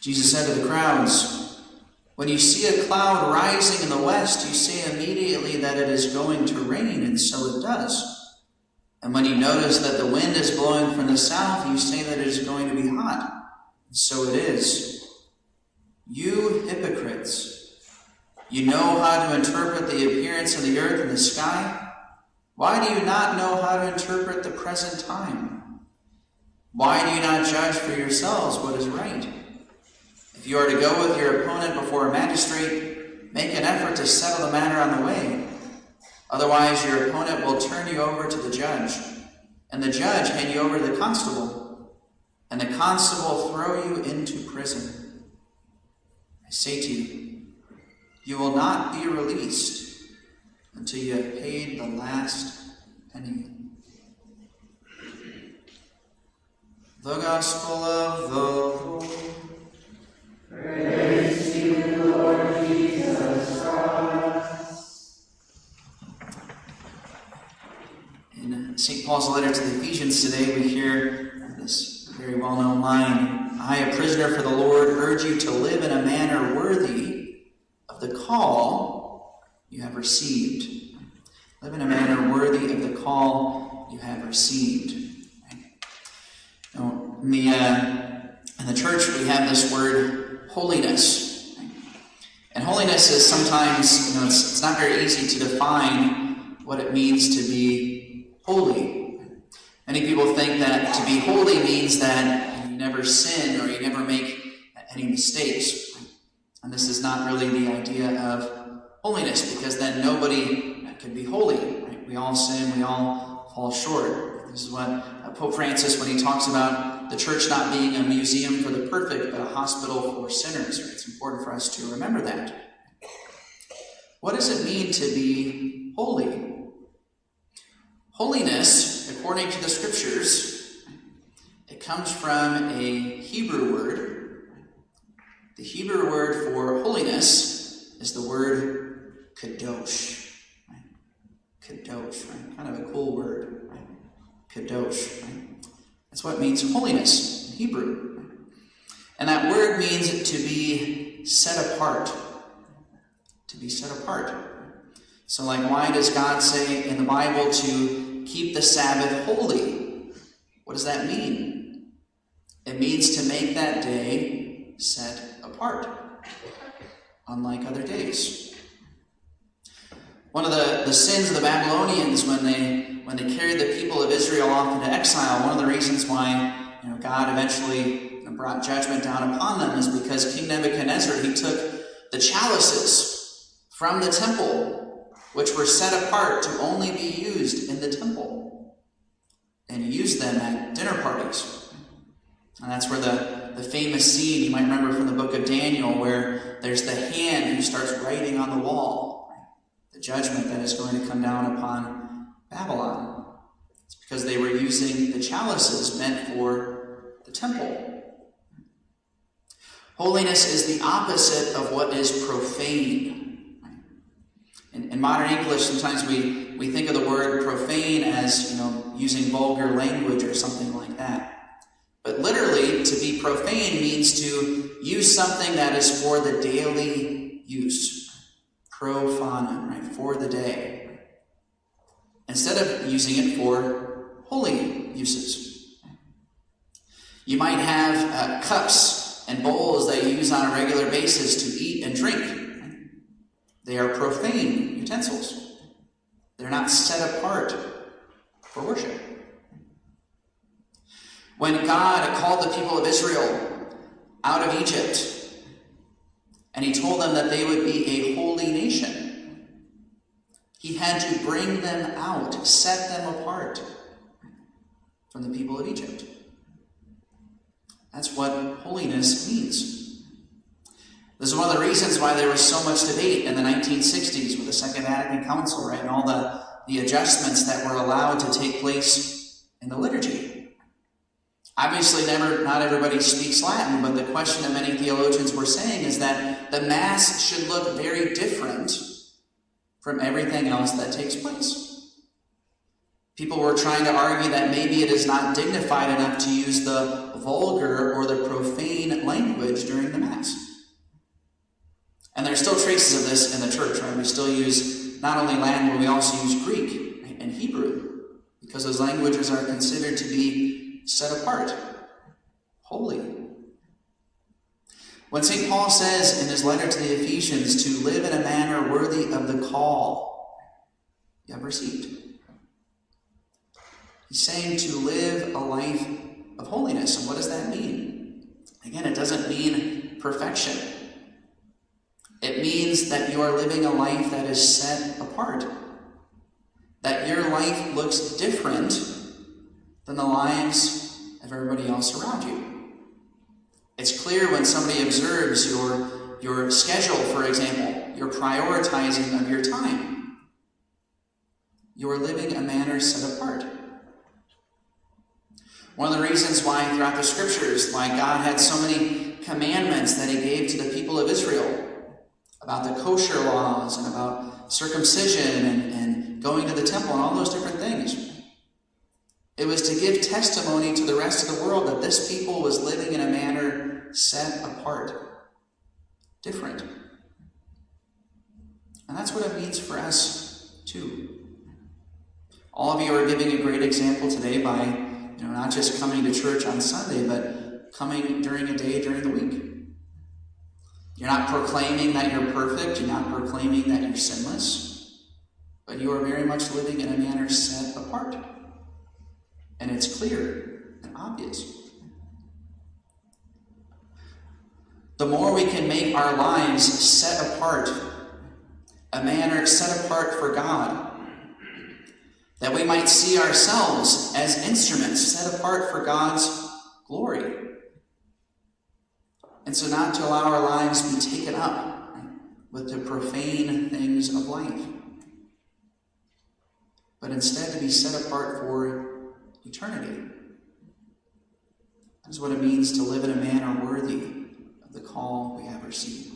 Jesus said to the crowds, "When you see a cloud rising in the west, you say immediately that it is going to rain, and so it does. And when you notice that the wind is blowing from the south, you say that it is going to be hot, and so it is. You hypocrites, you know how to interpret the appearance of the earth and the sky. Why do you not know how to interpret the present time? Why do you not judge for yourselves what is right? If you are to go with your opponent before a magistrate, make an effort to settle the matter on the way. Otherwise, your opponent will turn you over to the judge, and the judge hand you over to the constable, and the constable throw you into prison. I say to you, you will not be released until you have paid the last penny." The Gospel of the Lord. Praise to you, Lord Jesus Christ. In St. Paul's letter to the Ephesians today, we hear this very well-known line, "I, a prisoner for the Lord, urge you to live in a manner worthy of the call you have received." Live in a manner worthy of the call you have received. Now, in the church, we have this word holiness. And holiness is sometimes, it's not very easy to define what it means to be holy. Many people think that to be holy means that you never sin or you never make any mistakes. And this is not really the idea of holiness, because then nobody can be holy. Right? We all sin, we all fall short. This is what Pope Francis, when he talks about the church not being a museum for the perfect, but a hospital for sinners. It's important for us to remember that. What does it mean to be holy? Holiness, according to the scriptures, it comes from a Hebrew word. The Hebrew word for holiness is the word kadosh. Right? Kadosh, right? Kind of a cool word. Right? Kadosh. Right? That's what it means holiness in Hebrew. And that word means to be set apart. To be set apart. So like, why does God say in the Bible to keep the Sabbath holy? What does that mean? It means to make that day set apart, unlike other days. One of the sins of the Babylonians when they carried the people of Israel off into exile, one of the reasons why God eventually brought judgment down upon them is because King Nebuchadnezzar, he took the chalices from the temple, which were set apart to only be used in the temple, and he used them at dinner parties. And that's where the famous scene, you might remember from the book of Daniel, where there's the hand who starts writing on the wall, the judgment that is going to come down upon Babylon. It's because they were using the chalices meant for the temple. Holiness is the opposite of what is profane. In modern English, sometimes we think of the word profane as, using vulgar language or something like that. But literally, to be profane means to use something that is for the daily use. Profanum, right? For the day. Instead of using it for holy uses. You might have cups and bowls that you use on a regular basis to eat and drink. They are profane utensils. They're not set apart for worship. When God called the people of Israel out of Egypt, and he told them that they would be a holy nation, he had to bring them out, set them apart from the people of Egypt. That's what holiness means. This is one of the reasons why there was so much debate in the 1960s with the Second Vatican Council, right, and all the adjustments that were allowed to take place in the liturgy. Obviously, not everybody speaks Latin, but the question that many theologians were saying is that the Mass should look very different from everything else that takes place. People were trying to argue that maybe it is not dignified enough to use the vulgar or the profane language during the Mass. And there's still traces of this in the church, right? We still use not only Latin, but we also use Greek, right, and Hebrew, because those languages are considered to be set apart, holy. When St. Paul says in his letter to the Ephesians to live in a manner worthy of the call you have received, he's saying to live a life of holiness. And what does that mean? Again, it doesn't mean perfection. It means that you are living a life that is set apart. That your life looks different than the lives of everybody else around you. It's clear when somebody observes your schedule, for example, your prioritizing of your time. You are living a manner set apart. One of the reasons why throughout the scriptures, why God had so many commandments that he gave to the people of Israel about the kosher laws and about circumcision and going to the temple and all those different things. It was to give testimony to the rest of the world that this people was living in a manner set apart, different. And that's what it means for us too. All of you are giving a great example today by not just coming to church on Sunday, but coming during a day during the week. You're not proclaiming that you're perfect. You're not proclaiming that you're sinless. But you are very much living in a manner set apart. And it's clear and obvious. The more we can make our lives set apart, a manner set apart for God, that we might see ourselves as instruments set apart for God's glory. And so not to allow our lives be taken up with the profane things of life, but instead to be set apart for eternity. That is what it means to live in a manner worthy of the call we have received.